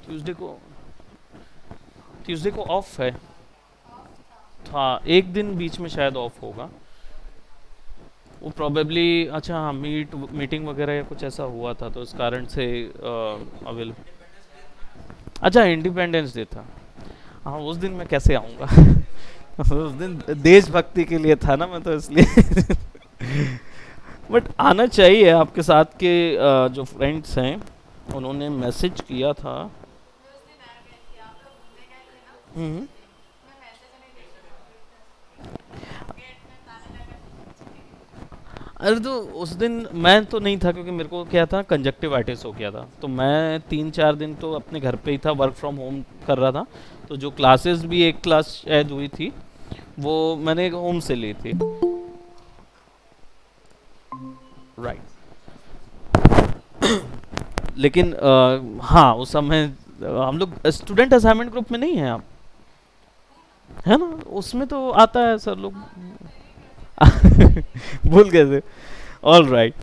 Tuesday को of है। हाँ, एक दिन बीच में शायद ऑफ होगा। वो प्रोबेबली, अच्छा हाँ, मीटिंग वगैरह या कुछ ऐसा हुआ था तो इस कारण से अवेल। अच्छा, इंडिपेंडेंस डे था। हाँ, उस दिन मैं कैसे आऊँगा उस दिन देशभक्ति के लिए था ना, मैं तो इसलिए बट आना चाहिए। आपके साथ के जो फ्रेंड्स हैं उन्होंने मैसेज किया था। हम्म। अरे तो उस दिन मैं तो नहीं था, क्योंकि मेरे को क्या था, कंजक्टिवाइटिस हो गया था, तो मैं 3-4 दिन तो अपने घर पे ही था, वर्क फ्रॉम होम कर रहा था। तो जो क्लासेस भी, एक क्लास शायद हुई थी, वो मैंने होम से ली थी। राइट। लेकिन हाँ, उस समय हम लोग स्टूडेंट असाइनमेंट ग्रुप में नहीं है आप, है ना? उसमें तो आता है सर लोग भूल गए थे। All right.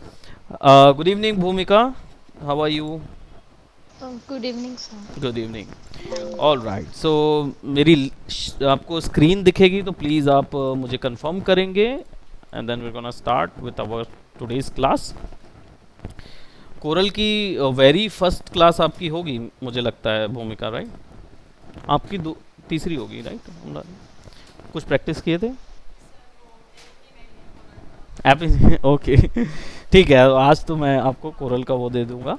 Good evening Bhumika, how are you? Oh, good evening, sir. Good evening. All right, so मेरी आपको स्क्रीन दिखेगी तो प्लीज़ आप मुझे कंफर्म करेंगे, and then we gonna start with our today's class. Corel की वेरी फर्स्ट क्लास आपकी होगी मुझे लगता है भूमिका, राइट? आपकी तीसरी होगी, राइट? कुछ प्रैक्टिस किए थे ऐप? ओके ठीक है, आज तो मैं आपको कोरल का वो दे दूंगा।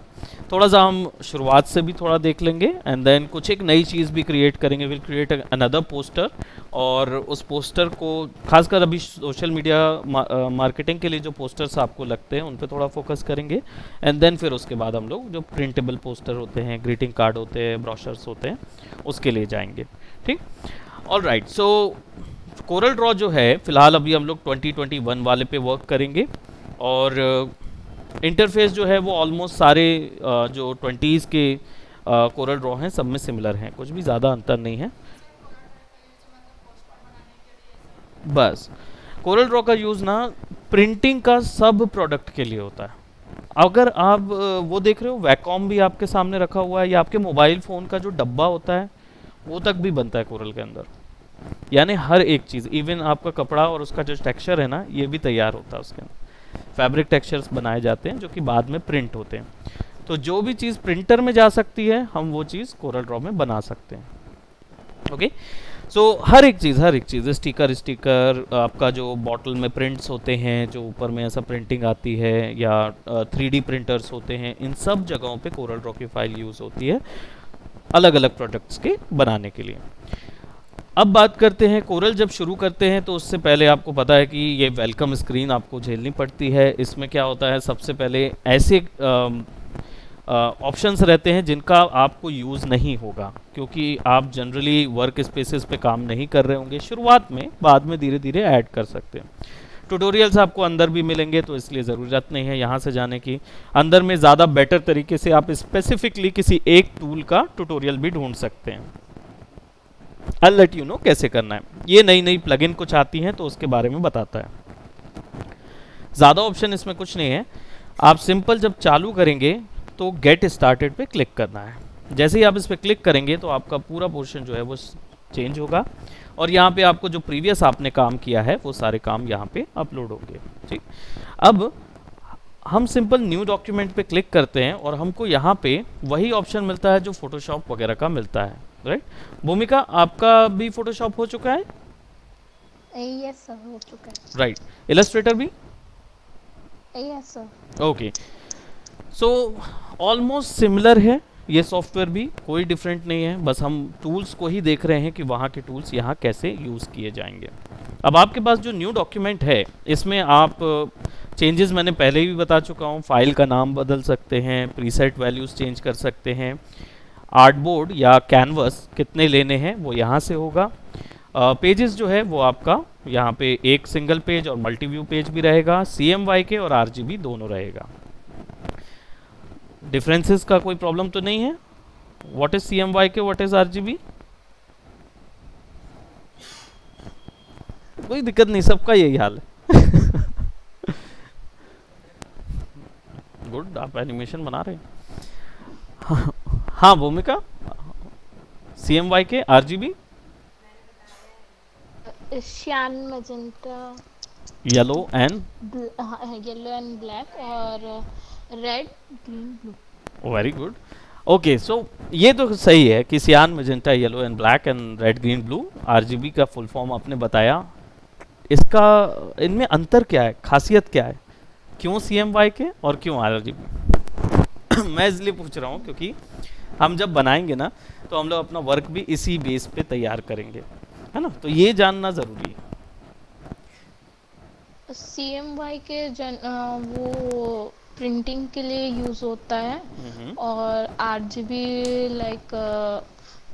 थोड़ा सा हम शुरुआत से भी थोड़ा देख लेंगे, एंड देन कुछ एक नई चीज़ भी क्रिएट करेंगे। विल क्रिएट अनदर पोस्टर, और उस पोस्टर को खासकर अभी सोशल मीडिया मार्केटिंग के लिए जो पोस्टर्स आपको लगते हैं उन पे थोड़ा फोकस करेंगे, एंड देन फिर उसके बाद हम लोग जो प्रिंटेबल पोस्टर होते हैं, ग्रीटिंग कार्ड होते हैं, ब्रोशर्स होते हैं, उसके लिए जाएंगे। ठीक। ऑल राइट, सो कोरल ड्रॉ जो है फिलहाल अभी हम लोग 2021 वाले पे वर्क करेंगे, और इंटरफेस जो है वो ऑलमोस्ट सारे जो 20s के कोरल ड्रॉ हैं सब में सिमिलर हैं, कुछ भी ज़्यादा अंतर नहीं है। बस कोरल ड्रॉ का यूज़ ना प्रिंटिंग का सब प्रोडक्ट के लिए होता है। अगर आप वो देख रहे हो, वैकॉम भी आपके सामने रखा हुआ है, या आपके मोबाइल फ़ोन का जो डब्बा होता है वो तक भी बनता है कोरल के अंदर। यानी हर एक चीज़, इवन आपका कपड़ा और उसका जो टेक्सचर है ना, ये भी तैयार होता है उसके अंदर। फैब्रिक टेक्सचर्स बनाए जाते हैं जो कि बाद में प्रिंट होते हैं। तो जो भी चीज़ प्रिंटर में जा सकती है, हम वो चीज़ कोरल ड्रॉ में बना सकते हैं। ओके। सो हर एक चीज़ स्टिकर स्टिकर आपका जो बॉटल में प्रिंट्स होते हैं, जो ऊपर में ऐसा प्रिंटिंग आती है, या 3D प्रिंटर्स होते हैं, इन सब जगहों पे कोरल ड्रॉ की फाइल यूज़ होती है अलग अलग प्रोडक्ट्स के बनाने के लिए। अब बात करते हैं, कोरल जब शुरू करते हैं तो उससे पहले आपको पता है कि ये वेलकम स्क्रीन आपको झेलनी पड़ती है। इसमें क्या होता है, सबसे पहले ऐसे ऑप्शंस रहते हैं जिनका आपको यूज़ नहीं होगा, क्योंकि आप जनरली वर्क स्पेसेस पे काम नहीं कर रहे होंगे शुरुआत में, बाद में धीरे धीरे ऐड कर सकते हैं। ट्यूटोरियल्स आपको अंदर भी मिलेंगे, तो इसलिए ज़रूरत नहीं है यहाँ से जाने की। अंदर में ज़्यादा बेटर तरीके से आप स्पेसिफिकली किसी एक टूल का ट्यूटोरियल भी ढूंढ सकते हैं। I'll let you know कैसे करना है। ये नई नई प्लगइन कुछ आती हैं तो उसके बारे में बताता है। ज़्यादा ऑप्शन इसमें कुछ नहीं है। आप सिंपल जब चालू करेंगे तो गेट स्टार्टेड पे क्लिक करना है। जैसे ही आप इस पर क्लिक करेंगे तो आपका पूरा पोर्शन जो है वो चेंज होगा, और यहाँ पे आपको जो प्रीवियस आपने काम किया है वो सारे काम यहाँ पे अपलोड होंगे। ठीक। अब हम सिंपल न्यू डॉक्यूमेंट पे क्लिक करते हैं और हमको यहाँ पे वही ऑप्शन मिलता है जो फोटोशॉप वगैरह का मिलता है, राइट? भूमिका, आपका भी फोटोशॉप हो चुका है? Yes, sir. हो चुका है। राइट। इलस्ट्रेटर भी? Yes, sir. Okay. So almost similar है ये सॉफ्टवेयर भी, कोई डिफरेंट नहीं है, बस हम टूल्स को ही देख रहे हैं कि वहाँ के टूल्स यहाँ कैसे यूज़ किए जाएंगे। अब आपके पास जो न्यू डॉक्यूमेंट है, इसमें आप चेंजेस मैंने पहले ही बता चुका हूँ। फाइल का नाम बदल सकते हैं, प्रीसेट वैल्यूज़ चेंज कर सकते हैं, आर्टबोर्ड या कैनवस कितने लेने हैं वो यहाँ से होगा। पेजेस जो है वो आपका यहाँ पे एक सिंगल पेज और मल्टी व्यू पेज भी रहेगा, CMYK और RGB दोनों रहेगा। डिफरेंसेस का कोई प्रॉब्लम तो नहीं है? What is CMYK, what is RGB? कोई दिक्कत नहीं, सबका यही हाल है गुड, आप एनिमेशन बना रहे हैं। हाँ भूमिका, CMY के RGB, Cyan, magenta, yellow and, yellow and black, और red, green, blue. Very good. Okay, so ये तो सही है कि cyan, magenta, yellow and black and red, green, blue, RGB का फुल फॉर्म आपने बताया। इसका इनमें अंतर क्या है, खासियत क्या है, क्यों CMY के और क्यों RGB? मैं इसलिए पूछ रहा हूँ क्योंकि हम जब बनाएंगे ना तो हम लोग अपना वर्क भी इसी बेस पे तैयार करेंगे, है ना, तो ये जानना ज़रूरी है। CMY के वो प्रिंटिंग के लिए यूज होता है, और RGB लाइक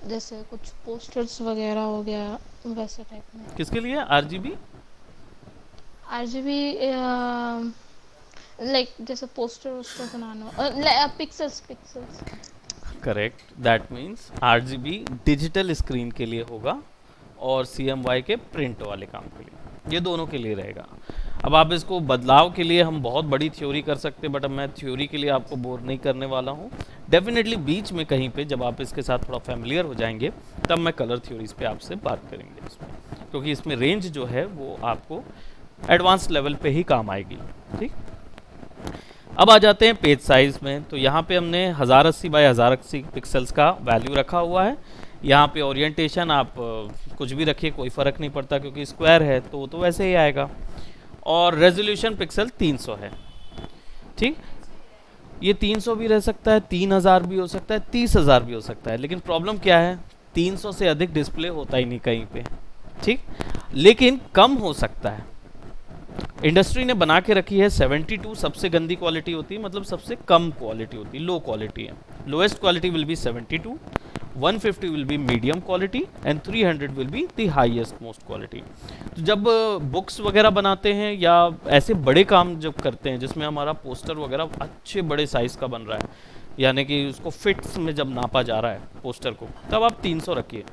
जैसे कुछ पोस्टर्स वगैरह हो गया वैसे टाइप में। किसके लिए RGB? RGB लाइक जैसे पोस्टर वोस्टर बनाना, pixels pixels. Correct, that means RGB digital screen के लिए होगा और CMY के प्रिंट वाले काम के लिए, ये दोनों के लिए रहेगा। अब आप इसको बदलाव के लिए हम बहुत बड़ी थ्योरी कर सकते हैं, बट अब मैं थ्योरी के लिए आपको बोर नहीं करने वाला हूँ। डेफिनेटली बीच में कहीं पे जब आप इसके साथ थोड़ा फैमिलियर हो जाएंगे तब मैं कलर थ्योरीज पे आपसे बात करेंगे इसमें, क्योंकि इसमें रेंज जो है वो आपको एडवांस लेवल पे ही काम आएगी। ठीक, अब आ जाते हैं पेज साइज में। तो यहाँ पे हमने 1080 बाय 1080 पिक्सल्स का वैल्यू रखा हुआ है। यहाँ पे ओरिएंटेशन आप कुछ भी रखिए, कोई फ़र्क नहीं पड़ता, क्योंकि स्क्वायर है तो वैसे ही आएगा। और रेजोल्यूशन पिक्सल 300 है। ठीक, ये 300 भी रह सकता है, 3000 भी हो सकता है, 30,000 भी हो सकता है, लेकिन प्रॉब्लम क्या है, 300 से अधिक डिस्प्ले होता ही नहीं कहीं पे। ठीक, लेकिन कम हो सकता है। इंडस्ट्री ने बना के रखी है 72 सबसे गंदी क्वालिटी होती है, मतलब सबसे कम क्वालिटी होती है, लो क्वालिटी है। Lowest quality will be 72, 150 will be medium quality and 300 will be the highest most quality. तो जब बुक्स वगैरह बनाते हैं या ऐसे बड़े काम जब करते हैं जिसमें हमारा पोस्टर वगैरह अच्छे बड़े साइज़ का बन रहा है, यानी कि उसको फिट्स में जब नापा जा रहा है पोस्टर को, तब आप 300 रखिए।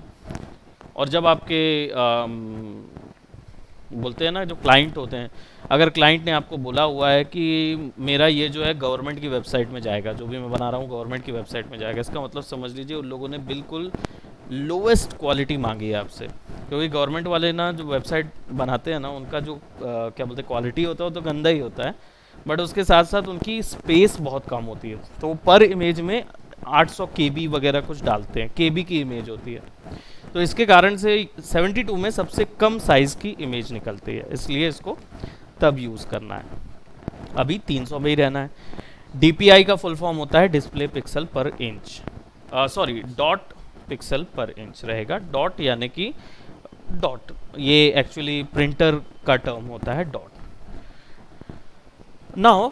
और जब आपके बोलते हैं ना जो क्लाइंट होते हैं, अगर क्लाइंट ने आपको बोला हुआ है कि मेरा ये जो है गवर्नमेंट की वेबसाइट में जाएगा, जो भी मैं बना रहा हूँ गवर्नमेंट की वेबसाइट में जाएगा, इसका मतलब समझ लीजिए उन लोगों ने बिल्कुल लोएस्ट क्वालिटी मांगी है आपसे। क्योंकि गवर्नमेंट वाले ना जो वेबसाइट बनाते हैं ना, उनका जो क्या बोलते हैं क्वालिटी होता है वो तो गंदा ही होता है, बट उसके साथ साथ उनकी स्पेस बहुत कम होती है। तो पर इमेज में 800 KB वगैरह कुछ डालते हैं, KB की इमेज होती है। तो इसके कारण से 72 में सबसे कम साइज़ की इमेज निकलती है, इसलिए इसको तब यूज़ करना है। अभी 300 में ही रहना है। DPI का फुल फॉर्म होता है डिस्प्ले पिक्सल पर इंच, सॉरी डॉट पिक्सल पर इंच रहेगा। डॉट यानी कि डॉट, ये एक्चुअली प्रिंटर का टर्म होता है डॉट। नाउ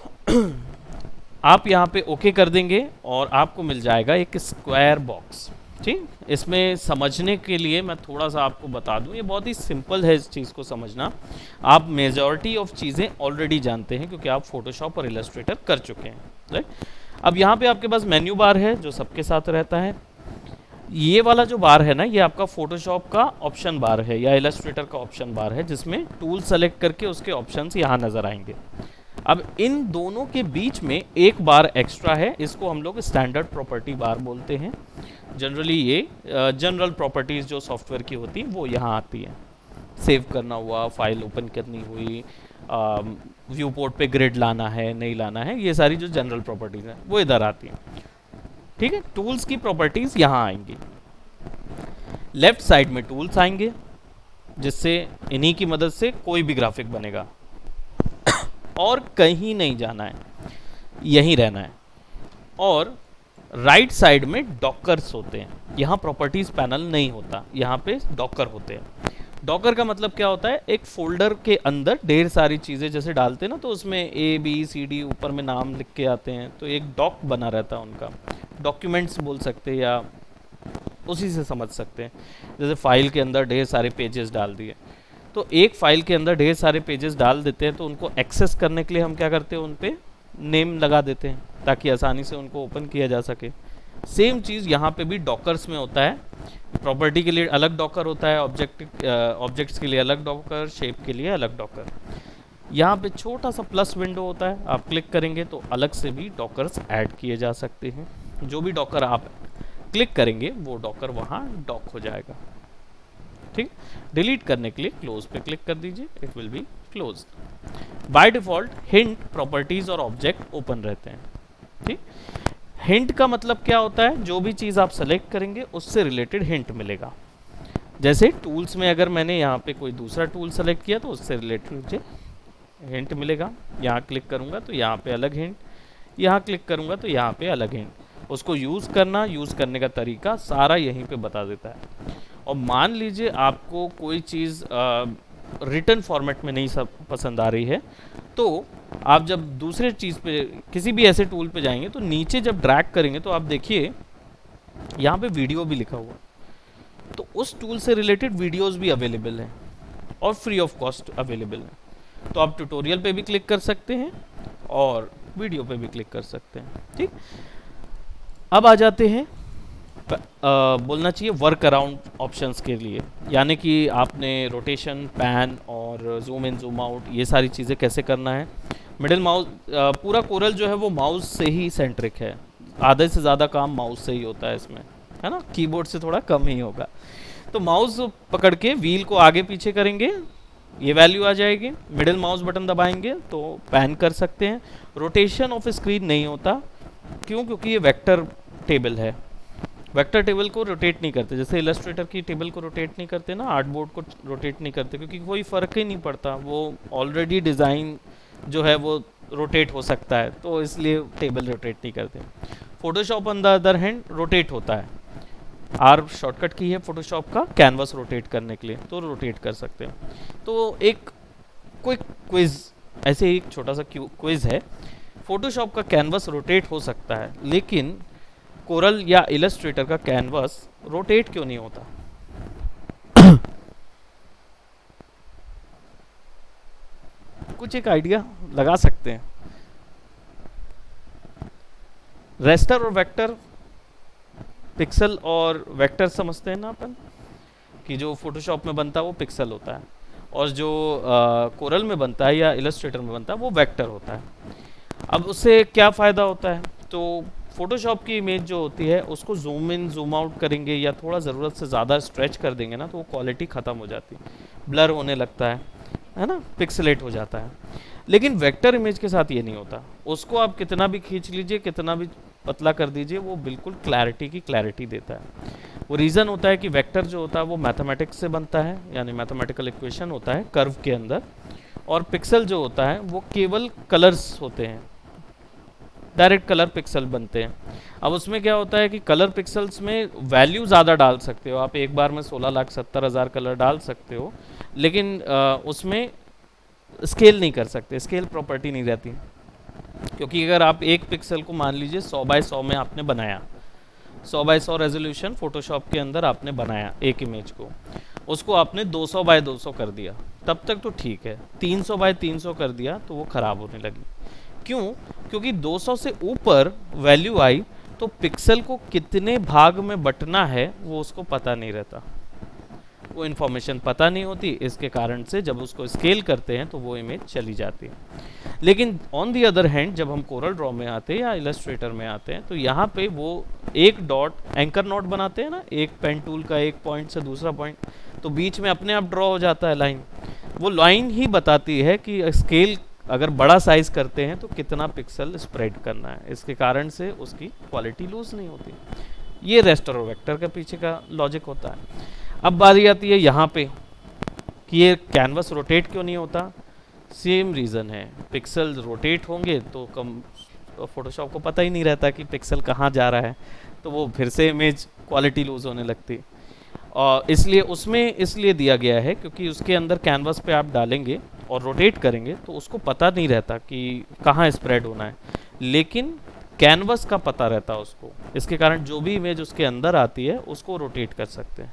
आप यहाँ पे ओके कर देंगे और आपको मिल जाएगा एक स्क्वायर बॉक्स। ठीक, इसमें समझने के लिए मैं थोड़ा सा आपको बता दूं, ये बहुत ही सिंपल है इस चीज़ को समझना। आप मेजॉरिटी ऑफ चीज़ें ऑलरेडी जानते हैं क्योंकि आप फोटोशॉप और इलस्ट्रेटर कर चुके हैं, राइट। अब यहाँ पे आपके पास मेन्यू बार है जो सबके साथ रहता है। ये वाला जो बार है ना, ये आपका फोटोशॉप का ऑप्शन बार है या इलस्ट्रेटर का ऑप्शन बार है, जिसमें टूल सेलेक्ट करके उसके ऑप्शंस यहाँ नज़र आएंगे। अब इन दोनों के बीच में एक बार एक्स्ट्रा है, इसको हम लोग स्टैंडर्ड प्रॉपर्टी बार बोलते हैं। जनरली ये जनरल प्रॉपर्टीज़ जो सॉफ्टवेयर की होती हैं वो यहाँ आती है। सेव करना हुआ, फाइल ओपन करनी हुई, व्यू पोर्ट पे ग्रिड लाना है नहीं लाना है, ये सारी जो जनरल प्रॉपर्टीज़ हैं वो इधर आती हैं। ठीक है, टूल्स की प्रॉपर्टीज़ यहाँ आएंगी। लेफ्ट साइड में टूल्स आएंगे, जिससे इन्हीं की मदद से कोई भी ग्राफिक बनेगा और कहीं नहीं जाना है, यहीं रहना है। और राइट साइड में डॉकर्स होते हैं, यहाँ प्रॉपर्टीज पैनल नहीं होता, यहाँ पे डॉकर होते हैं। डॉकर का मतलब क्या होता है, एक फोल्डर के अंदर ढेर सारी चीज़ें जैसे डालते हैं ना, तो उसमें ABCD ऊपर में नाम लिख के आते हैं, तो एक डॉक बना रहता है उनका। डॉक्यूमेंट्स बोल सकते हैं या उसी से समझ सकते हैं। जैसे फाइल के अंदर ढेर सारे पेजेस डाल दिए, तो एक फाइल के अंदर ढेर सारे पेजेस डाल देते हैं, तो उनको एक्सेस करने के लिए हम क्या करते हैं, उन पे नेम लगा देते हैं ताकि आसानी से उनको ओपन किया जा सके। सेम चीज़ यहाँ पे भी डॉकर्स में होता है। प्रॉपर्टी के लिए अलग डॉकर होता है, ऑब्जेक्ट्स के लिए अलग डॉकर, शेप के लिए अलग डॉकर। यहाँ पे छोटा सा प्लस विंडो होता है, आप क्लिक करेंगे तो अलग से भी डॉकर्स ऐड किए जा सकते हैं। जो भी डॉकर आप क्लिक करेंगे वो डॉकर वहाँ डॉक हो जाएगा। ठीक, डिलीट करने के लिए क्लोज पे क्लिक कर दीजिए, it will be close. By default hint properties और ऑब्जेक्ट ओपन रहते हैं। ठीक, हिंट का मतलब क्या होता है, जो भी चीज़ आप सेलेक्ट करेंगे उससे रिलेटेड हिंट मिलेगा। जैसे टूल्स में अगर मैंने यहाँ पे कोई दूसरा टूल सेलेक्ट किया तो उससे रिलेटेड मुझे हिंट मिलेगा। यहाँ क्लिक करूँगा तो यहाँ पे अलग हिंट, यहाँ क्लिक करूँगा तो यहाँ पे अलग हिंट। उसको यूज़ करना, यूज़ करने का तरीका सारा यहीं पे बता देता है। और मान लीजिए आपको कोई चीज़ रिटन फॉर्मेट में नहीं सब पसंद आ रही है, तो आप जब दूसरे चीज़ पे किसी भी ऐसे टूल पे जाएंगे तो नीचे जब ड्रैग करेंगे तो आप देखिए यहाँ पे वीडियो भी लिखा हुआ, तो उस टूल से रिलेटेड वीडियोस भी अवेलेबल हैं और फ्री ऑफ कॉस्ट अवेलेबल हैं। तो आप ट्यूटोरियल पे भी क्लिक कर सकते हैं और वीडियो पे भी क्लिक कर सकते हैं। ठीक, अब आ जाते हैं बोलना चाहिए वर्क अराउंड ऑप्शंस के लिए, यानी कि आपने रोटेशन, पैन और जूम इन जूम आउट ये सारी चीज़ें कैसे करना है। मिडिल माउस, पूरा कोरल जो है वो माउस से ही सेंट्रिक है, आधे से ज़्यादा काम माउस से ही होता है इसमें, है ना, कीबोर्ड से थोड़ा कम ही होगा। तो माउस पकड़ के व्हील को आगे पीछे करेंगे, ये वैल्यू आ जाएगी। मिडिल माउस बटन दबाएंगे तो पैन कर सकते हैं। रोटेशन ऑफ स्क्रीन नहीं होता, क्यों? क्योंकि ये वेक्टर टेबल है, वेक्टर टेबल को रोटेट नहीं करते। जैसे इलस्ट्रेटर की टेबल को रोटेट नहीं करते ना, आर्टबोर्ड को रोटेट नहीं करते, क्योंकि कोई फ़र्क ही नहीं पड़ता, वो ऑलरेडी डिज़ाइन जो है वो रोटेट हो सकता है, तो इसलिए टेबल रोटेट नहीं करते। Photoshop on the other hand rotate होता है, आर शॉर्टकट की है फोटोशॉप का कैनवास रोटेट करने के लिए, तो रोटेट कर सकते हैं। तो एक क्विक क्विज, ऐसे ही एक छोटा सा क्विज है, फोटोशॉप का कैनवास रोटेट हो सकता है, लेकिन कोरल या इलस्ट्रेटर का कैनवास रोटेट क्यों नहीं होता? कुछ एक आइडिया लगा सकते हैं। रेस्टर और वेक्टर, पिक्सल और वेक्टर समझते हैं ना अपन, कि जो फोटोशॉप में बनता है वो पिक्सल होता है, और जो कोरल में बनता है या इलस्ट्रेटर में बनता है वो वेक्टर होता है। अब उससे क्या फ़ायदा होता है? तो फोटोशॉप की इमेज जो होती है उसको जूम इन जूम आउट करेंगे या थोड़ा ज़रूरत से ज़्यादा स्ट्रेच कर देंगे ना, तो वो क्वालिटी ख़त्म हो जाती है, ब्लर होने लगता है ना, पिक्सलेट हो जाता है। लेकिन वेक्टर इमेज के साथ ये नहीं होता, उसको आप कितना भी खींच लीजिए, कितना भी पतला कर दीजिए, वो बिल्कुल क्लैरिटी की क्लैरिटी देता है। वो रीज़न होता है कि वेक्टर जो होता है वो मैथमेटिक्स से बनता है, यानी मैथमेटिकल इक्वेशन होता है कर्व के अंदर, और पिक्सल जो होता है वो केवल कलर्स होते हैं, डायरेक्ट कलर पिक्सल बनते हैं। अब उसमें क्या होता है कि कलर पिक्सल्स में वैल्यू ज़्यादा डाल सकते हो आप, एक बार में 16,70,000 कलर डाल सकते हो, लेकिन उसमें स्केल नहीं कर सकते, स्केल प्रॉपर्टी नहीं रहती, क्योंकि अगर आप एक पिक्सल को मान लीजिए 100 बाय 100 में आपने बनाया, 100 बाय 100 रेजोल्यूशन फोटोशॉप के अंदर आपने बनाया एक इमेज को, उसको आपने 200 बाय 200 कर दिया, तब तक तो ठीक है। 300 बाय 300 कर दिया तो वो ख़राब होने लगी। क्यों? क्योंकि 200 से ऊपर वैल्यू आई तो पिक्सल को कितने भाग में बंटना है वो उसको पता नहीं रहता, वो इन्फॉर्मेशन पता नहीं होती, इसके कारण से जब उसको स्केल करते हैं तो वो इमेज चली जाती है। लेकिन ऑन दी अदर हैंड जब हम कोरल ड्रॉ में आते हैं या इलस्ट्रेटर में आते हैं तो यहाँ पे वो एक डॉट, एंकर नॉट बनाते हैं ना, एक पेन टूल का एक पॉइंट से दूसरा पॉइंट, तो बीच में अपने आप ड्रॉ हो जाता है लाइन। वो लाइन ही बताती है कि स्केल अगर बड़ा साइज करते हैं तो कितना पिक्सल स्प्रेड करना है, इसके कारण से उसकी क्वालिटी लूज नहीं होती। ये रेस्टर और वेक्टर के पीछे का लॉजिक होता है। अब बारी आती है यहाँ पे कि ये कैनवस रोटेट क्यों नहीं होता। सेम रीज़न है, पिक्सल रोटेट होंगे तो कम फोटोशॉप को पता ही नहीं रहता कि पिक्सल कहाँ जा रहा है, तो वो फिर से इमेज क्वालिटी लूज होने लगती। और इसलिए उसमें इसलिए दिया गया है क्योंकि उसके अंदर कैनवस पे आप डालेंगे और रोटेट करेंगे तो उसको पता नहीं रहता कि कहाँ स्प्रेड होना है, लेकिन कैनवस का पता रहता है उसको। इसके कारण जो भी इमेज उसके अंदर आती है उसको रोटेट कर सकते हैं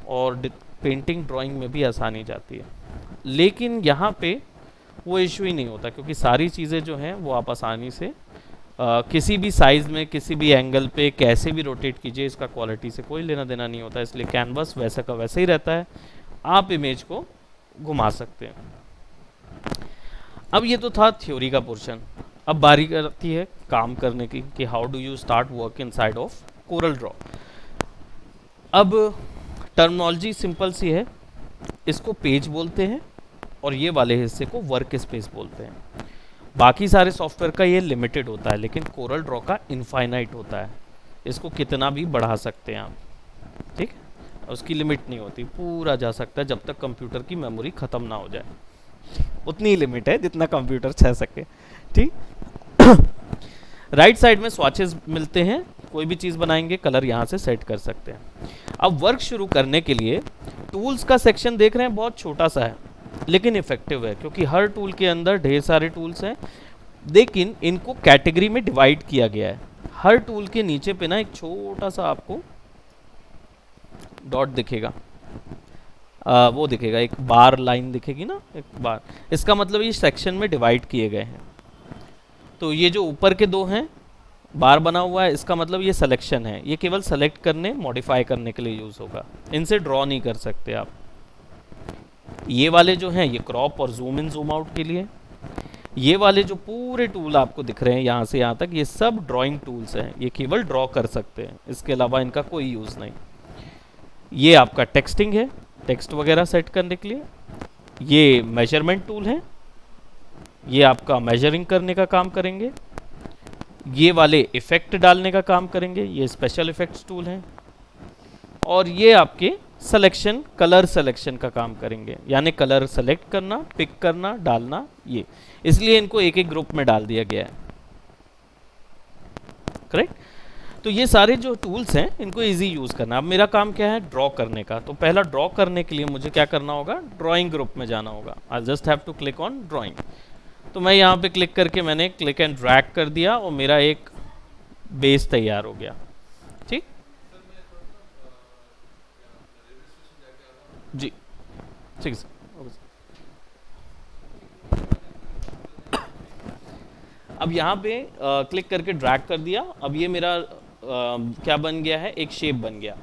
और पेंटिंग ड्राइंग में भी आसानी जाती है। लेकिन यहाँ पे वो इशू ही नहीं होता क्योंकि सारी चीज़ें जो हैं वो आप आसानी से किसी भी साइज़ में किसी भी एंगल पे कैसे भी रोटेट कीजिए, इसका क्वालिटी से कोई लेना देना नहीं होता। इसलिए कैनवस वैसा का वैसे ही रहता है, आप इमेज को घुमा सकते हैं। अब ये तो था थ्योरी का पोर्शन। अब बारी आती है काम करने की कि how do you start work inside of Corel Draw. अब टर्मिनोलॉजी सिंपल सी है, इसको पेज बोलते हैं और ये वाले हिस्से को वर्क स्पेस बोलते हैं। बाकी सारे सॉफ्टवेयर का ये लिमिटेड होता है, लेकिन कोरल ड्रॉ का इनफाइनाइट होता है, इसको कितना भी बढ़ा सकते हैं आप, ठीक है, उसकी लिमिट नहीं होती, पूरा जा सकता है जब तक कंप्यूटर की मेमोरी ख़त्म ना हो जाए, उतनी ही लिमिट है जितना कंप्यूटर चल सके, ठीक। राइट साइड में स्वॉचेस मिलते हैं, कोई भी चीज़ बनाएंगे कलर यहाँ से सेट कर सकते हैं। अब वर्क शुरू करने के लिए टूल्स का सेक्शन देख रहे हैं, बहुत छोटा सा है लेकिन इफेक्टिव है, क्योंकि हर टूल के अंदर ढेर सारे टूल्स हैं, लेकिन इनको कैटेगरी में डिवाइड किया गया है। हर टूल के नीचे पे ना एक छोटा सा आपको डॉट दिखेगा, वो दिखेगा, एक बार लाइन दिखेगी ना, एक बार, इसका मतलब ये सेक्शन में डिवाइड किए गए हैं। तो ये जो ऊपर के दो हैं बार बना हुआ है, इसका मतलब ये सिलेक्शन है, ये केवल सेलेक्ट करने मॉडिफाई करने के लिए यूज़ होगा, इनसे ड्रॉ नहीं कर सकते आप। ये वाले जो हैं ये क्रॉप और जूम इन जूम आउट के लिए। ये वाले जो पूरे टूल आपको दिख रहे हैं यहाँ से यहाँ तक, ये सब ड्राइंग टूल्स हैं, ये केवल ड्रॉ कर सकते हैं, इसके अलावा इनका कोई यूज़ नहीं। ये आपका टेक्सटिंग है, टेक्स्ट वगैरह सेट करने के लिए। ये मेजरमेंट टूल है, ये आपका मेजरिंग करने का काम करेंगे। ये वाले इफ़ेक्ट डालने का काम करेंगे, ये स्पेशल इफ़ेक्ट्स टूल हैं। और ये आपके सिलेक्शन, कलर सिलेक्शन का काम करेंगे, यानी कलर सेलेक्ट करना, पिक करना, डालना, ये इसलिए इनको एक एक ग्रुप में डाल दिया गया है, करेक्ट। तो ये सारे जो टूल्स हैं इनको इजी यूज़ करना। अब मेरा काम क्या है, ड्रॉ करने का। तो पहला ड्रॉ करने के लिए मुझे क्या करना होगा, ड्राइंग ग्रुप में जाना होगा। I just have to click on drawing. तो मैं यहाँ पे क्लिक करके मैंने क्लिक एंड ड्रैग कर दिया और मेरा एक बेस तैयार हो गया, ठीक। जी ठीक है, अब यहाँ पे क्लिक करके ड्रैग कर दिया। अब ये मेरा क्या बन गया है, एक शेप बन गया।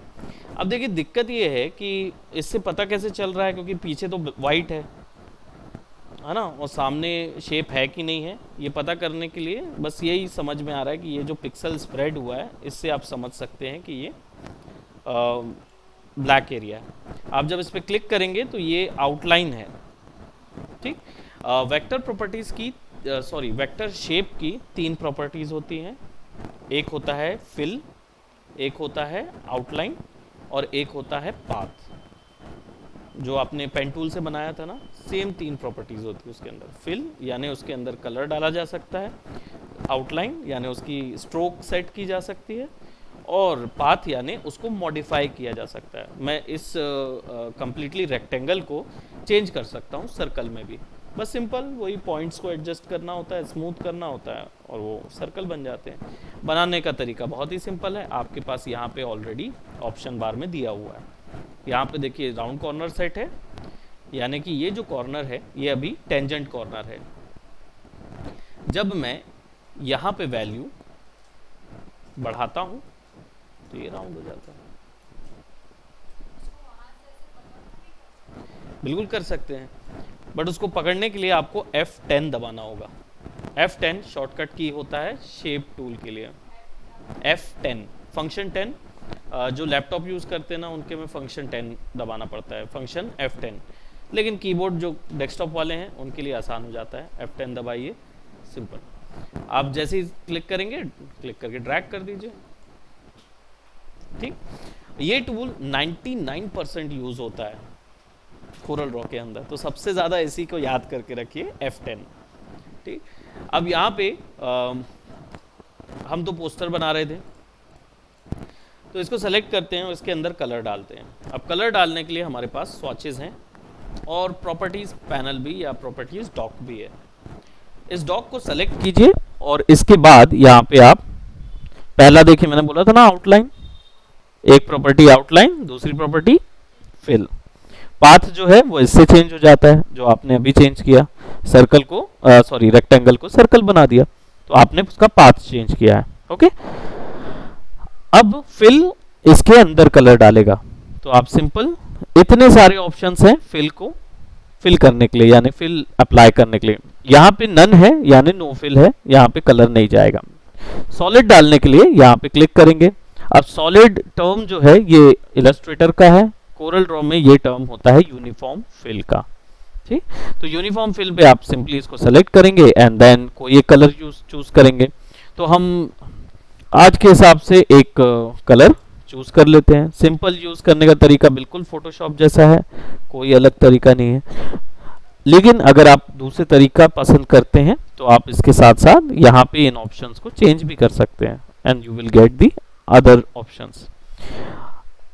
अब देखिए दिक्कत ये है कि इससे पता कैसे चल रहा है, क्योंकि पीछे तो वाइट है ना, और सामने शेप है कि नहीं है, ये पता करने के लिए बस यही समझ में आ रहा है कि ये जो पिक्सल स्प्रेड हुआ है, इससे आप समझ सकते हैं कि ये ब्लैक एरिया है। आप जब इस पर क्लिक करेंगे तो ये आउटलाइन है, ठीक। वेक्टर प्रॉपर्टीज़ की वेक्टर शेप की 3 प्रॉपर्टीज़ होती हैं। एक होता है फिल, एक होता है आउटलाइन और एक होता है पाथ। जो आपने पेन टूल से बनाया था ना, सेम 3 प्रॉपर्टीज़ होती है उसके अंदर। फिल यानी उसके अंदर कलर डाला जा सकता है, आउटलाइन यानी उसकी स्ट्रोक सेट की जा सकती है, और पाथ यानी उसको मॉडिफाई किया जा सकता है। मैं इस कंप्लीटली रेक्टेंगल को चेंज कर सकता हूँ सर्कल में भी, बस सिंपल वही पॉइंट्स को एडजस्ट करना होता है, स्मूथ करना होता है और वो सर्कल बन जाते हैं। बनाने का तरीका बहुत ही सिंपल है, आपके पास यहाँ पे ऑलरेडी ऑप्शन बार में दिया हुआ है। यहाँ पे देखिए राउंड कॉर्नर सेट है, यानी कि ये जो कॉर्नर है ये अभी टेंजेंट कॉर्नर है। जब मैं यहाँ पे वैल्यू बढ़ाता हूँ तो ये राउंड हो जाता है। बिल्कुल कर सकते हैं, बट उसको पकड़ने के लिए आपको F10 दबाना होगा। F10 शॉर्टकट की होता है शेप टूल के लिए। F10 फंक्शन 10, जो लैपटॉप यूज़ करते हैं ना उनके में फंक्शन 10 दबाना पड़ता है, फंक्शन F10। लेकिन कीबोर्ड जो डेस्कटॉप वाले हैं उनके लिए आसान हो जाता है, F10 दबाइए, सिंपल। आप जैसे ही क्लिक करेंगे, क्लिक करके ड्रैग कर दीजिए, ठीक। ये टूल 99% यूज़ होता है कोरल ड्रॉ के अंदर, तो सबसे ज़्यादा इसी को याद करके रखिए, F10, ठीक। अब यहाँ पे हम तो पोस्टर बना रहे थे, तो इसको सेलेक्ट करते हैं और इसके अंदर कलर डालते हैं। अब कलर डालने के लिए हमारे पास स्वॉचेस हैं और प्रॉपर्टीज़ पैनल भी या प्रॉपर्टीज़ डॉक भी है। इस डॉक को सेलेक्ट कीजिए और इसके बाद यहाँ पे आप पहला देखिए, मैंने बोला था ना आउटलाइन, एक प्रॉपर्टी आउटलाइन, दूसरी प्रॉपर्टी फिल। पाथ जो है वो इससे चेंज हो जाता है, जो आपने अभी चेंज किया, सर्कल को रेक्टेंगल को सर्कल बना दिया, तो आपने उसका पाथ चेंज किया है, ओके। अब फिल इसके अंदर कलर डालेगा, तो आप सिंपल, इतने सारे ऑप्शंस हैं फिल को फिल करने के लिए, यानी फिल अप्लाई करने के लिए। यहाँ पे नन है यानी नो फिल है, यहाँ पे कलर नहीं जाएगा। सॉलिड डालने के लिए यहाँ पे क्लिक करेंगे। अब सॉलिड टर्म जो है ये इलस्ट्रेटर का है, कोरल ड्रॉ में ये टर्म होता है यूनिफॉर्म फिल का। ठीक, तो यूनिफॉर्म फिल पे आप सिंपली इसको सेलेक्ट करेंगे एंड देन कोई एक कलर चूज करेंगे। तो हम आज के हिसाब से एक कलर चूज कर लेते हैं। सिंपल यूज करने का तरीका बिल्कुल फोटोशॉप जैसा है, कोई अलग तरीका नहीं है। लेकिन अगर आप दूसरे तरीका पसंद करते हैं तो आप इसके साथ साथ यहाँ पे इन ऑप्शंस को चेंज भी कर सकते हैं and you will get the other options.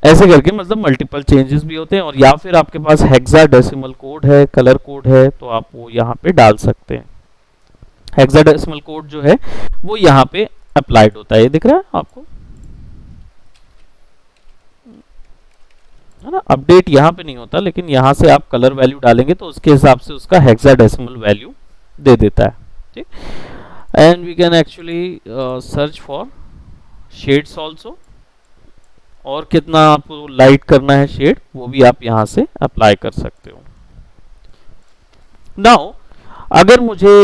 ऐसे करके मतलब मल्टीपल चेंजेस भी होते हैं। और या फिर आपके पास हेक्साडेसिमल कोड है, कलर कोड है, तो आप वो यहाँ पे डाल सकते हैं। हेक्साडेसिमल कोड जो है वो यहाँ पे अप्लाइड होता है, ये दिख रहा है आपको, है ना। अपडेट यहाँ पे नहीं होता, लेकिन यहाँ से आप कलर वैल्यू डालेंगे तो उसके हिसाब से उसका हेक्साडेसिमल वैल्यू दे देता है। ठीक, and we can actually search for shades also, और कितना आपको लाइट करना है शेड वो भी आप यहाँ से अप्लाई कर सकते हो। नाउ अगर मुझे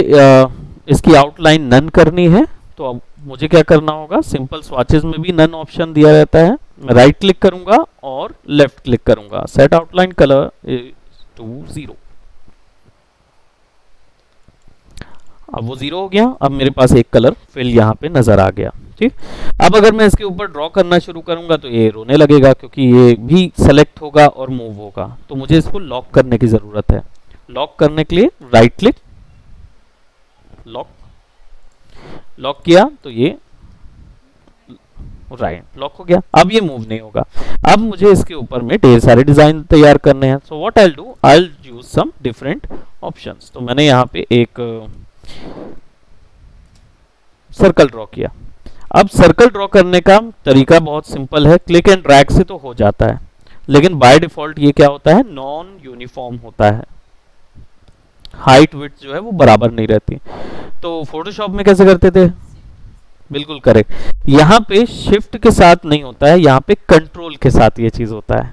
इसकी आउटलाइन नन करनी है तो अब मुझे क्या करना होगा, सिंपल स्वॉचेस में भी नन ऑप्शन दिया रहता है। मैं राइट क्लिक करूंगा और लेफ्ट क्लिक करूंगा, सेट आउटलाइन कलर टू 0। अब वो 0 हो गया। अब मेरे पास एक कलर फिल यहाँ पे नजर आ गया। ठीक, अब अगर मैं इसके ऊपर ड्रॉ करना शुरू करूंगा तो ये रोने लगेगा, क्योंकि ये भी सेलेक्ट होगा और मूव होगा। तो मुझे इसको लॉक करने की जरूरत है। लॉक करने के लिए राइट क्लिक, लॉक, लॉक किया तो ये राइट लॉक हो गया। अब ये मूव नहीं होगा। अब मुझे इसके ऊपर में ढेर सारे डिजाइन तैयार करने हैं। So what I will do, I will use some different options. तो मैंने यहाँ पे एक सर्कल ड्रॉ किया। अब सर्कल ड्रॉ करने का तरीका बहुत सिंपल है, क्लिक एंड ड्रैग से तो हो जाता है, लेकिन बाय डिफॉल्ट ये क्या होता है, नॉन यूनिफॉर्म होता है। हाइट विड्थ जो है वो बराबर नहीं रहती। तो फोटोशॉप में कैसे करते थे, बिल्कुल करेक्ट, यहाँ पे शिफ्ट के साथ नहीं होता है, यहाँ पे कंट्रोल के साथ ये चीज होता है।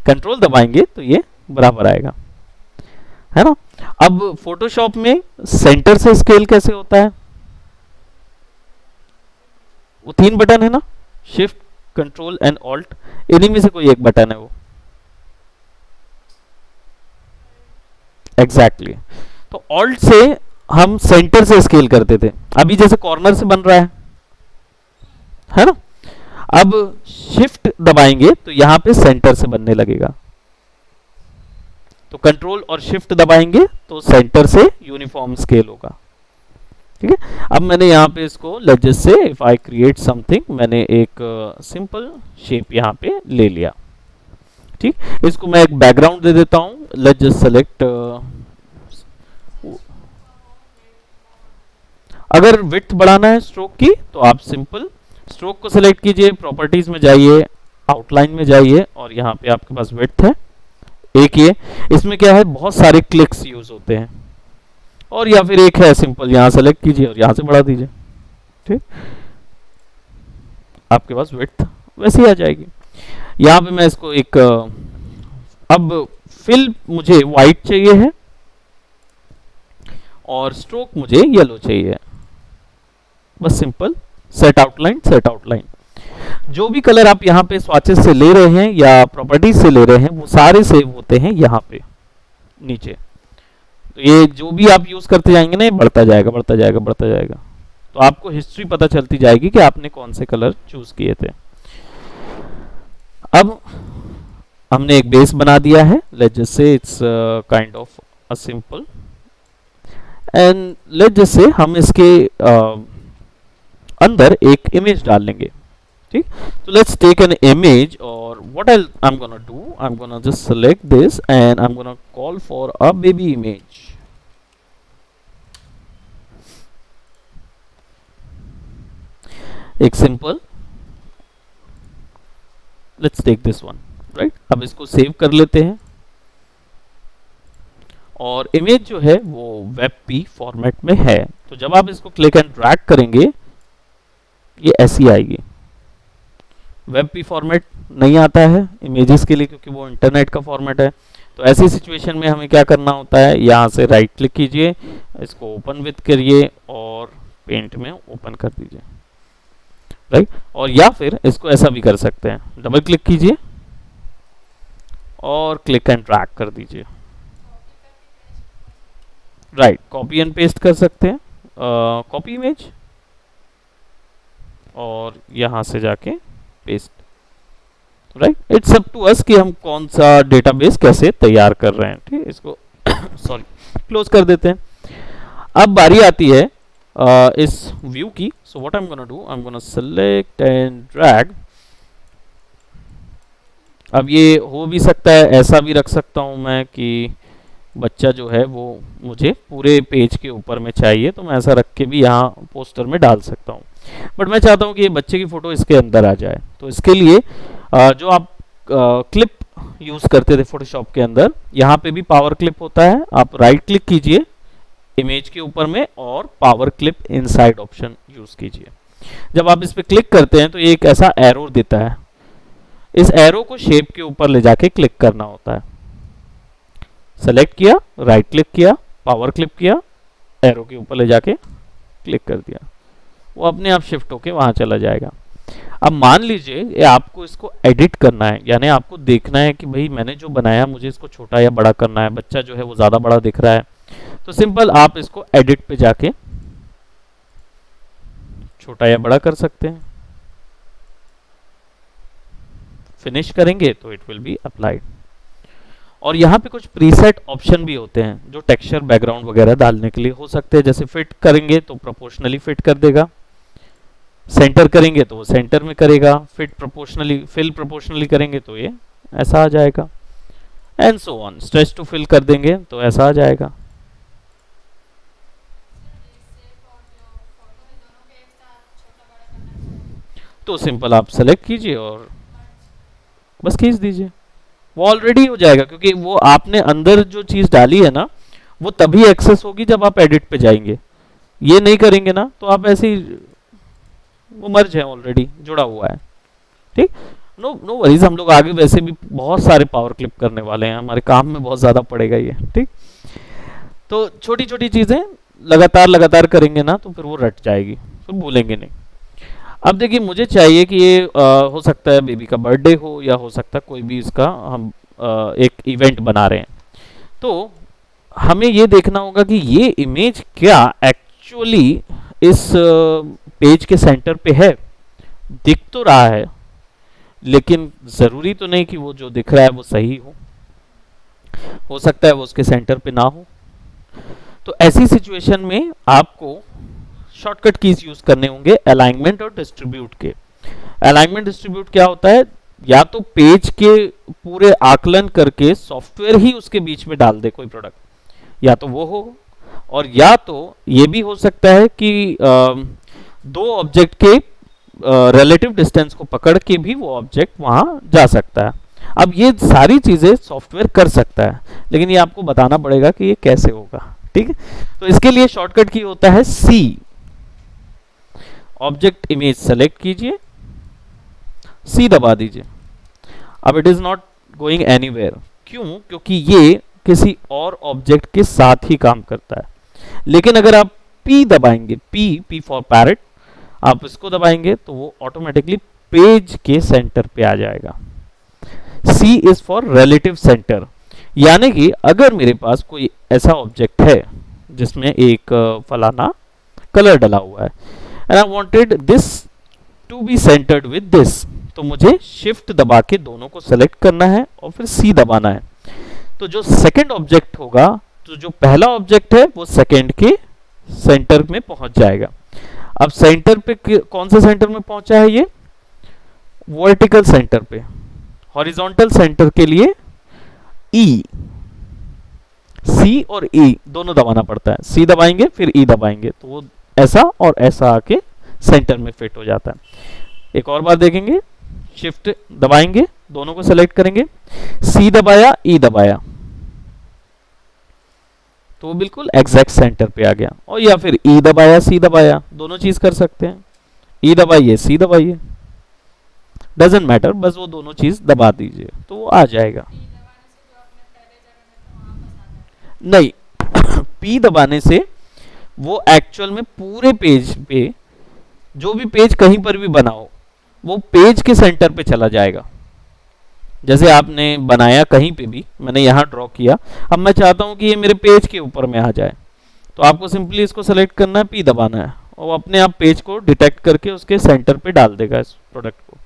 कंट्रोल दबाएंगे तो ये बराबर आएगा, है ना। अब फोटोशॉप में सेंटर से स्केल कैसे होता है, वो 3 बटन है ना, शिफ्ट, कंट्रोल एंड ऑल्ट, इन्हीं में से कोई एक बटन है वो। एग्जैक्टली तो ऑल्ट से हम सेंटर से स्केल करते थे, अभी जैसे कॉर्नर से बन रहा है ना। अब शिफ्ट दबाएंगे तो यहां पे सेंटर से बनने लगेगा। तो कंट्रोल और शिफ्ट दबाएंगे तो सेंटर से यूनिफॉर्म स्केल होगा। ठीक है, अब मैंने यहाँ पे इसको let's just say if I create something, मैंने एक सिंपल शेप यहाँ पे ले लिया। ठीक, इसको मैं एक बैकग्राउंड दे देता हूँ। लेट्स जस्ट सेलेक्ट, अगर विड्थ बढ़ाना है स्ट्रोक की तो आप सिंपल स्ट्रोक को सिलेक्ट कीजिए, प्रॉपर्टीज में जाइए, आउटलाइन में जाइए, और यहाँ पे आपके पास विड्थ है एक। ये इसमें क्या है, बहुत सारे क्लिक्स यूज होते हैं, और या फिर एक है सिंपल, यहाँ सेलेक्ट कीजिए और यहाँ से बढ़ा दीजिए। ठीक, आपके पास विड्थ वैसे ही आ जाएगी। यहाँ पे मैं इसको एक अब फिल मुझे वाइट चाहिए है और स्ट्रोक मुझे येलो चाहिए। बस simple set outline, set outline. जो भी कलर आप यहाँ पे स्वॉचेस से ले रहे हैं या प्रॉपर्टीज से ले रहे हैं वो सारे सेव होते हैं यहाँ पे नीचे। तो ये जो भी आप यूज करते जाएंगे ना, ये बढ़ता जाएगा, बढ़ता जाएगा, बढ़ता जाएगा। तो आपको हिस्ट्री पता चलती जाएगी कि आपने कौन से कलर चूज किए थे। अब हमने एक बेस बना दिया है, let's just say it's kind of a simple, and let's just say हम इसके अंदर एक इमेज डाल लेंगे। ठीक, तो लेट्स टेक एन इमेज, और what I am gonna do, I am gonna just select this and I am gonna call for a baby image. एक simple, let's take this one, right. अब इसको save कर लेते हैं, और image जो है वो WebP फॉर्मेट में है। तो जब आप इसको क्लिक एंड ड्रैग करेंगे ये ऐसी आएगी। WebP फॉर्मेट नहीं आता है इमेजेस के लिए, क्योंकि वो इंटरनेट का फॉर्मेट है। तो ऐसी सिचुएशन में हमें क्या करना होता है, यहाँ से राइट क्लिक कीजिए, इसको ओपन विथ करिए और पेंट में ओपन कर दीजिए। राइट। और या फिर इसको ऐसा भी कर सकते हैं, डबल क्लिक कीजिए और क्लिक एंड ड्रैग कर दीजिए। राइट, कॉपी एंड पेस्ट कर सकते हैं, कॉपी इमेज और यहाँ से जाके paste. Right, it's up to us कि हम कौन सा डेटाबेस कैसे तैयार कर रहे हैं। ठीक है, इसको सॉरी क्लोज कर देते हैं। अब बारी आती है इस व्यू की। सो what I am gonna do, I am gonna select and drag. अब ये हो भी सकता है, ऐसा भी रख सकता हूँ मैं कि बच्चा जो है वो मुझे पूरे पेज के ऊपर में चाहिए, तो मैं ऐसा रख के भी यहाँ पोस्टर में डाल सकता हूँ। बट मैं चाहता हूँ कि ये बच्चे की फ़ोटो इसके अंदर आ जाए, तो इसके लिए जो आप क्लिप यूज़ करते थे फोटोशॉप के अंदर, यहाँ पे भी पावर क्लिप होता है। आप राइट क्लिक कीजिए इमेज के ऊपर में और power clip inside option use कीजिए। जब आप इस पर क्लिक करते हैं तो ये एक ऐसा एरो देता है, इस एरो को शेप के ऊपर ले जाके क्लिक करना होता है। सेलेक्ट किया, राइट क्लिक किया, पावर क्लिक किया, एरो के ऊपर ले जाके क्लिक कर दिया, वो अपने आप शिफ्ट होके वहां चला जाएगा। अब मान लीजिए आपको इसको एडिट करना है, यानी आपको देखना है कि भाई मैंने जो बनाया मुझे इसको छोटा या बड़ा करना है, बच्चा जो है वो ज़्यादा बड़ा दिख रहा है, तो सिंपल आप इसको एडिट पे जाके छोटा या बड़ा कर सकते हैं। फिनिश करेंगे तो इट विल बी अप्लाइड। और यहाँ पे कुछ प्रीसेट ऑप्शन भी होते हैं जो टेक्सचर बैकग्राउंड वगैरह डालने के लिए हो सकते हैं। जैसे फिट करेंगे तो प्रोपोर्शनली फिट कर देगा, सेंटर करेंगे तो वो सेंटर में करेगा, फिट प्रोपोर्शनली फिल प्रोपोर्शनली करेंगे तो ये ऐसा आ जाएगा, and so on. Stretch to fill कर देंगे तो ऐसा आ जाएगा। तो सिंपल आप सेलेक्ट कीजिए और बस खींच दीजिए, वो ऑलरेडी हो जाएगा, क्योंकि वो आपने अंदर जो चीज़ डाली है ना वो तभी एक्सेस होगी जब आप एडिट पे जाएंगे। ये नहीं करेंगे ना तो आप ऐसे ही, वो मर्ज है ऑलरेडी जुड़ा हुआ है। ठीक, नो नो वरीज, हम लोग आगे वैसे भी बहुत सारे पावर क्लिप करने वाले हैं, हमारे काम में बहुत ज़्यादा पड़ेगा ये। ठीक, तो छोटी छोटी चीज़ें लगातार लगातार करेंगे ना तो फिर वो रट जाएगी, फिर भूलेंगे नहीं। अब देखिए मुझे चाहिए कि ये हो सकता है बेबी का बर्थडे हो, या हो सकता है कोई भी इसका हम एक इवेंट बना रहे हैं, तो हमें ये देखना होगा कि ये इमेज क्या एक्चुअली इस पेज के सेंटर पे है। दिख तो रहा है लेकिन ज़रूरी तो नहीं कि वो जो दिख रहा है वो सही हो सकता है वो उसके सेंटर पे ना हो। तो ऐसी सिचुएशन में आपको शॉर्टकट कीज यूज करने होंगे अलाइनमेंट और डिस्ट्रीब्यूट के। अलाइनमेंट डिस्ट्रीब्यूट क्या होता है, या तो पेज के पूरे आकलन करके सॉफ्टवेयर ही उसके बीच में डाल दे कोई प्रोडक्ट, या तो वो हो, और या तो ये भी हो सकता है कि दो ऑब्जेक्ट के रिलेटिव डिस्टेंस को पकड़ के भी वो ऑब्जेक्ट वहां जा सकता है। अब ये सारी चीजें सॉफ्टवेयर कर सकता है, लेकिन ये आपको बताना पड़ेगा कि ये कैसे होगा। ठीक है, तो इसके लिए शॉर्टकट की होता है सी। ऑब्जेक्ट इमेज सेलेक्ट कीजिए, सी दबा दीजिए। अब it is not going anywhere, क्यों? क्योंकि ये किसी और ऑब्जेक्ट के साथ ही काम करता है। लेकिन अगर आप पी दबाएंगे, पी फॉर पैरेट, आप इसको दबाएंगे तो वो ऑटोमेटिकली पेज के सेंटर पे आ जाएगा। सी इज फॉर रिलेटिव सेंटर, यानी कि अगर मेरे पास कोई ऐसा ऑब्जेक्ट है जिसमें एक फलाना कलर डला हुआ है, and I wanted this to be centred with this, तो मुझे शिफ्ट दबा के दोनों को सेलेक्ट करना है और फिर सी दबाना है। तो जो सेकंड ऑब्जेक्ट होगा, तो जो पहला ऑब्जेक्ट है वो सेकंड के सेंटर में पहुंच जाएगा। अब सेंटर पे कौन से सेंटर में पहुंचा है? ये वर्टिकल सेंटर पे। हॉरिजॉन्टल सेंटर के लिए ई, सी और ई दोनों दबाना पड़ता है। सी दबाएंगे फिर ई दबाएंगे तो वो ऐसा और ऐसा आके सेंटर में फिट हो जाता है। एक और बार देखेंगे, शिफ्ट दबाएंगे, दोनों को सेलेक्ट करेंगे, सी दबाया, ई दबाया, तो वो बिल्कुल एग्जैक्ट सेंटर पे आ गया। और या फिर ई दबाया, सी दबाया, दोनों चीज कर सकते हैं। ई दबाइए, सी दबाइए, डजेंट मैटर, बस वो दोनों चीज दबा दीजिए तो वो आ जाएगा। नहीं पी दबाने से वो एक्चुअल में पूरे पेज पे जो भी पेज कहीं पर भी बनाओ वो पेज के सेंटर पे चला जाएगा। जैसे आपने बनाया कहीं पे भी, मैंने यहाँ ड्रॉ किया, अब मैं चाहता हूँ कि ये मेरे पेज के ऊपर में आ जाए, तो आपको सिंपली इसको सेलेक्ट करना है, पी दबाना है, और अपने आप पेज को डिटेक्ट करके उसके सेंटर पे डाल देगा इस प्रोडक्ट को।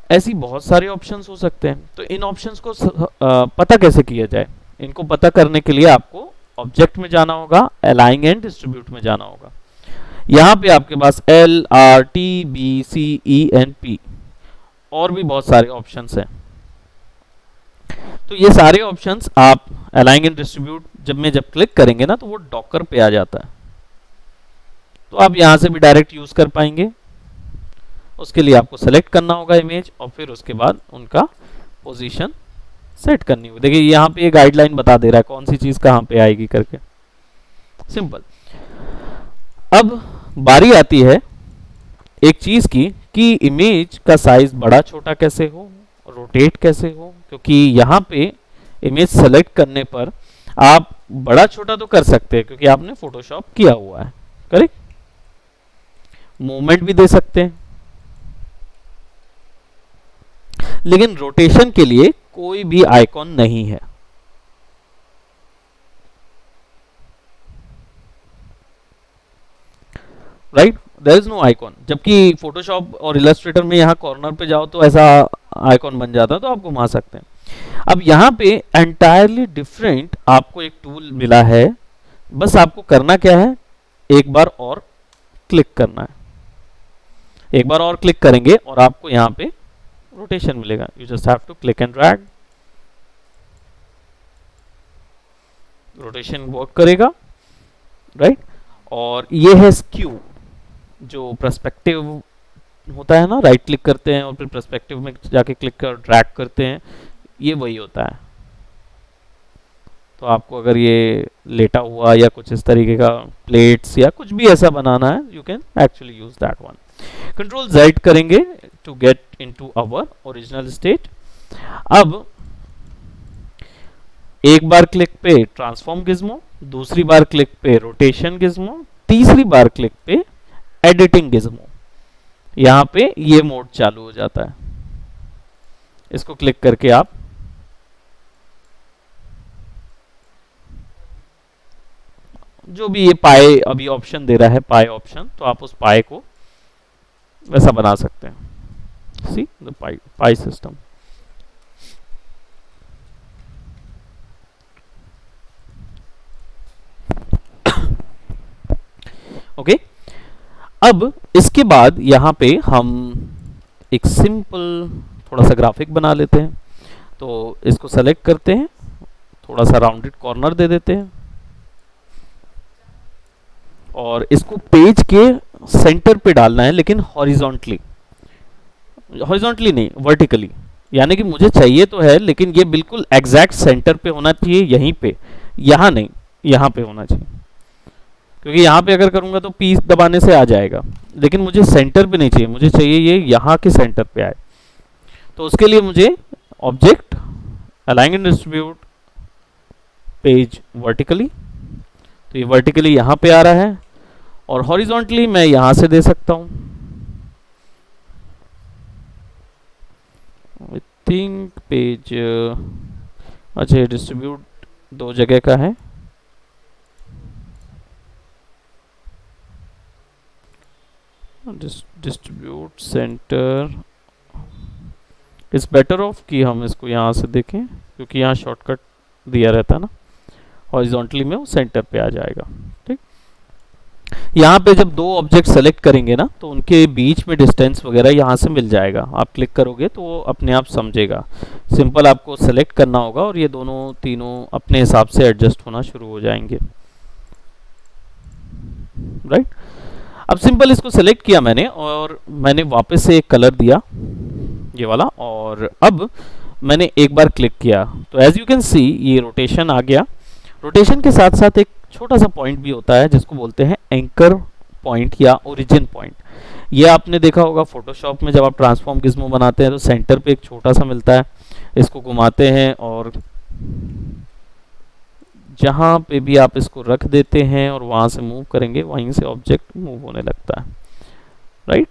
ऐसी बहुत सारे ऑप्शंस हो सकते हैं। तो इन ऑप्शंस को पता कैसे किया जाए? इनको पता करने के लिए आपको ऑब्जेक्ट में जाना होगा, अलाइन एंड डिस्ट्रीब्यूट में जाना होगा। यहाँ पे आपके पास L R T B C E N P और भी बहुत सारे ऑप्शंस हैं। तो ये सारे ऑप्शंस आप अलाइन एंड डिस्ट्रीब्यूट जब क्लिक करेंगे ना, तो वो डॉकर पे आ जाता है, तो आप यहाँ से भी डायरेक्ट यूज कर पाएंगे। उसके लिए आपको सेलेक्ट करना होगा इमेज, और फिर उसके बाद उनका पोजीशन सेट करनी होगी। देखिए यहाँ पे ये गाइडलाइन बता दे रहा है कौन सी चीज कहाँ पे आएगी करके, सिंपल। अब बारी आती है एक चीज की कि इमेज का साइज बड़ा छोटा कैसे हो, रोटेट कैसे हो, क्योंकि यहाँ पे इमेज सेलेक्ट करने पर आप बड़ा छोटा तो कर सकते हैं क्योंकि आपने फोटोशॉप किया हुआ है, करेक्ट। मूवमेंट भी दे सकते हैं, लेकिन रोटेशन के लिए कोई भी आइकॉन नहीं है। Right, there is no icon. जबकि फोटोशॉप और इलस्ट्रेटर में यहाँ कॉर्नर पे जाओ तो ऐसा आइकॉन बन जाता है, तो आप घुमा सकते हैं। अब यहाँ पे एंटायरली डिफरेंट आपको एक टूल मिला है, बस आपको करना क्या है, एक बार और क्लिक करना है। एक बार और क्लिक करेंगे और आपको यहाँ पे रोटेशन मिलेगा। You just have to click and drag, rotation work करेगा, राइट। और ये है स्क्यू, जो पर्सपेक्टिव होता है ना, राइट क्लिक करते हैं और फिर पर्सपेक्टिव में जाके क्लिक कर ड्रैग करते हैं, ये वही होता है। तो आपको अगर ये लेटा हुआ या कुछ इस तरीके का प्लेट्स या कुछ भी ऐसा बनाना है, you can actually use that one. Control Z करेंगे to get into our original state. अब एक बार क्लिक पे ट्रांसफॉर्म गिज्मो, दूसरी बार क्लिक पे रोटेशन गिज्मो, तीसरी बार क्लिक पे एडिटिंग गिज्मो, यहां पे ये मोड चालू हो जाता है। इसको क्लिक करके आप जो भी ये पाए अभी ऑप्शन दे रहा है, पाए ऑप्शन, तो आप उस पाए को वैसा बना सकते हैं। See the pi system. Okay, अब इसके बाद यहाँ पे हम एक सिंपल थोड़ा सा ग्राफिक बना लेते हैं। तो इसको सेलेक्ट करते हैं, थोड़ा सा राउंडेड कॉर्नर दे देते हैं, और इसको पेज के सेंटर पे डालना है, लेकिन हॉरिजॉन्टली, हॉरिजॉन्टली नहीं, वर्टिकली। यानी कि मुझे चाहिए तो है, लेकिन ये बिल्कुल एग्जैक्ट सेंटर पे होना चाहिए, यहीं पे, यहाँ नहीं, यहाँ पे होना चाहिए। क्योंकि यहाँ पे अगर करूँगा तो पी दबाने से आ जाएगा, लेकिन मुझे सेंटर पे नहीं चाहिए, मुझे चाहिए ये यहाँ के सेंटर पे आए। तो उसके लिए मुझे object, align and distribute, page vertically, तो ये वर्टिकली यहाँ पे आ रहा है, और हॉरिजॉन्टली मैं यहाँ से दे सकता हूँ। आई थिंक पेज, अच्छा डिस्ट्रीब्यूट दो जगह का है, distribute centre is better of कि हम इसको यहाँ से देखें, क्योंकि यहाँ शॉर्टकट दिया रहता है ना, हॉरिजॉन्टली में वो सेंटर पे आ जाएगा। ठीक, यहाँ पे जब दो ऑब्जेक्ट सेलेक्ट करेंगे ना, तो उनके बीच में डिस्टेंस वगैरह यहाँ से मिल जाएगा। आप क्लिक करोगे तो वो अपने आप समझेगा। सिंपल आपको सेलेक्ट करना होगा और ये दोनों तीनों अपने हिसाब से एडजस्ट होना शुरू हो जाएंगे, राइट। अब सिंपल इसको सेलेक्ट किया मैंने, और मैंने वापस से एक कलर दिया, ये वाला, और अब मैंने एक बार क्लिक किया तो एज यू कैन सी ये रोटेशन आ गया। रोटेशन के साथ साथ एक छोटा सा पॉइंट भी होता है जिसको बोलते हैं एंकर पॉइंट या ओरिजिन पॉइंट। ये आपने देखा होगा फोटोशॉप में, जब आप ट्रांसफॉर्म गिज्मो बनाते हैं तो सेंटर पे एक छोटा सा मिलता है, इसको घुमाते हैं और जहाँ पे भी आप इसको रख देते हैं और वहाँ से मूव करेंगे, वहीं से ऑब्जेक्ट मूव होने लगता है। राइट।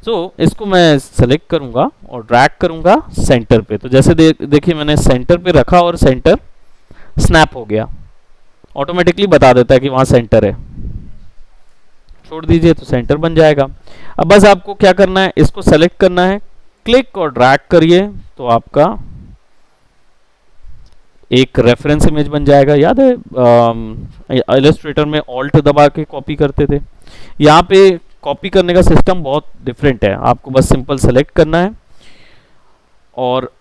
सो इसको मैं सेलेक्ट करूंगा और ड्रैग करूंगा सेंटर पे। तो जैसे देखिए मैंने सेंटर पे रखा और सेंटर स्नैप हो गया, ऑटोमेटिकली बता देता है कि वहां सेंटर है। छोड़ दीजिए तो सेंटर बन जाएगा। अब बस आपको क्या करना है, इसको सेलेक्ट करना है, क्लिक और ड्रैग करिए तो आपका एक रेफरेंस इमेज बन जाएगा। याद है इलस्ट्रेटर में ऑल्ट दबा के कॉपी करते थे, यहाँ पे कॉपी करने का सिस्टम बहुत डिफरेंट है। आपको बस सिंपल सेलेक्ट करना है और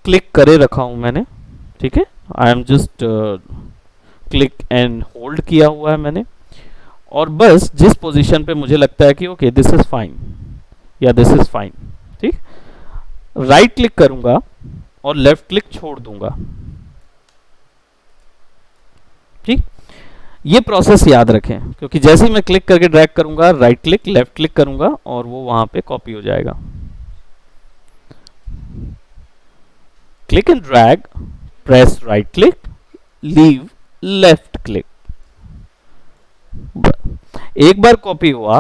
क्लिक करे रखा हूं मैंने, ठीक है। I am just click and hold किया हुआ है मैंने, और बस जिस पोजीशन पे मुझे लगता है कि ओके दिस इज फाइन या दिस इज फाइन, ठीक, राइट क्लिक करूंगा और लेफ्ट क्लिक छोड़ दूंगा, ठीक। ये प्रोसेस याद रखें, क्योंकि जैसे ही मैं क्लिक करके ड्रैग करूंगा, राइट क्लिक लेफ्ट क्लिक करूंगा और वो वहां पे कॉपी हो जाएगा। Click and drag, press right click, leave left click. एक बार कॉपी हुआ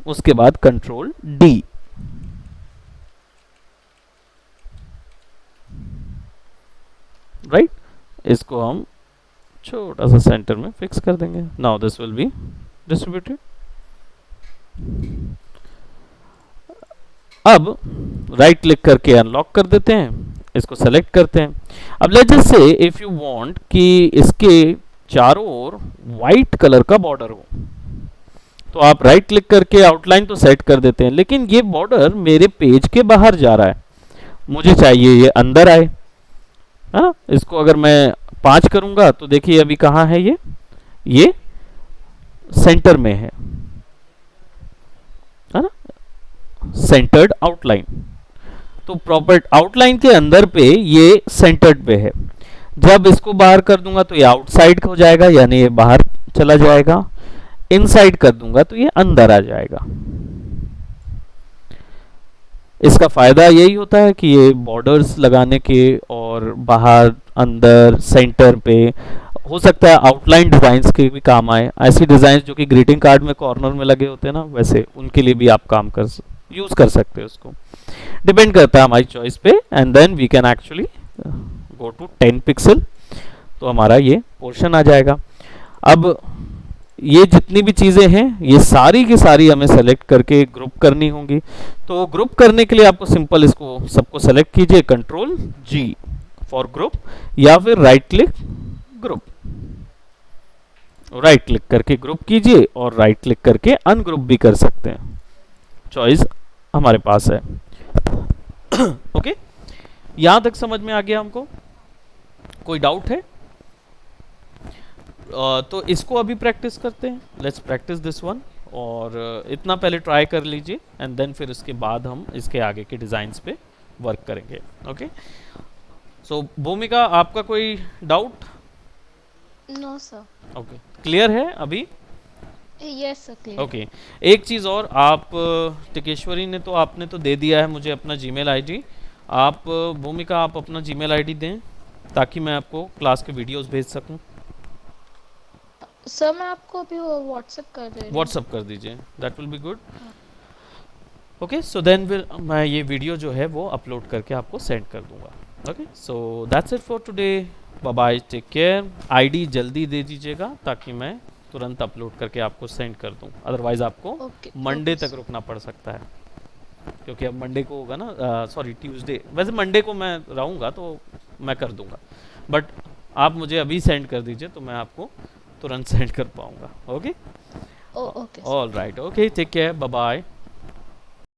उसके बाद कंट्रोल डी, राइट। इसको हम छोटा सा सेंटर में फिक्स कर देंगे। Now this will be distributed. अब राइट क्लिक करके अनलॉक कर देते हैं, इसको सेलेक्ट करते हैं। अब let's just say if you want कि इसके चारों ओर वाइट कलर का बॉर्डर हो, तो आप राइट क्लिक करके आउटलाइन तो सेट कर देते हैं, लेकिन ये बॉर्डर मेरे पेज के बाहर जा रहा है, मुझे चाहिए ये अंदर आए, है ना। इसको अगर मैं 5 करूंगा तो देखिए अभी कहाँ है ये सेंटर में है ना, सेंटर्ड आउटलाइन। तो प्रॉपर आउटलाइन के अंदर पे ये सेंटर्ड पे है। जब इसको बाहर कर दूंगा तो ये आउटसाइड हो जाएगा, यानी ये बाहर चला जाएगा। इनसाइड कर दूंगा तो ये अंदर आ जाएगा। इसका फायदा यही होता है कि ये बॉर्डर्स लगाने के और बाहर अंदर सेंटर पे हो सकता है आउटलाइन डिजाइन्स के भी काम आए। ऐसी डिजाइन जो कि ग्रीटिंग कार्ड में कॉर्नर में लगे होते हैं ना, वैसे उनके लिए भी आप काम यूज कर सकते हो। उसको डिपेंड करता है हमारी चॉइस पे। And then we can actually go to 10 pixel, तो हमारा ये पोर्शन आ जाएगा। अब ये जितनी भी चीजें हैं ये सारी की सारी हमें सेलेक्ट करके ग्रुप करनी होंगी। तो ग्रुप करने के लिए आपको सिंपल इसको सबको सेलेक्ट कीजिए, कंट्रोल जी फॉर ग्रुप, या फिर right click group, right click करके ग्रुप कीजिए और राइट क्लिक करके अनग्रुप भी कर सकते हैं, चॉइस हमारे पास है। ओके, यहां तक समझ में आ गया हमको? कोई डाउट है? तो इसको अभी प्रैक्टिस करते हैं। लेट्स प्रैक्टिस दिस वन, और इतना पहले ट्राई कर लीजिए एंड देन फिर उसके बाद हम इसके आगे के डिज़ाइंस पे वर्क करेंगे। ओके, सो भूमिका आपका कोई doubt? No sir. Okay, clear है अभी? Yes sir, clear. ओके, एक चीज़ और, आप टिकेश्वरी ने तो आपने तो दे दिया है मुझे अपना जीमेल आईडी। आप भूमिका आप अपना जीमेल आईडी दें ताकि मैं आपको क्लास के वीडियोस भेज सकूं। सर मैं आपको अभी व्हाट्सएप कर दे रही हूँ। व्हाट्सअप कर दीजिए, that will be good. Okay, so then मैं ये वीडियो जो है वो अपलोड करके आपको सेंड कर दूंगा। Okay, so that's it for today, bye bye, take care. ID जल्दी दे दीजिएगा ताकि मैं तुरंत अपलोड करके आपको सेंड कर दूं, अदरवाइज आपको मंडे तक रुकना पड़ सकता है, क्योंकि अब मंडे को होगा ना, सॉरी ट्यूसडे। वैसे मंडे को मैं रहूँगा तो मैं कर दूंगा, बट आप मुझे अभी सेंड कर दीजिए तो मैं आपको तुरंत सेंड कर पाऊंगा। Okay, okay, all right, okay, take care, bye bye.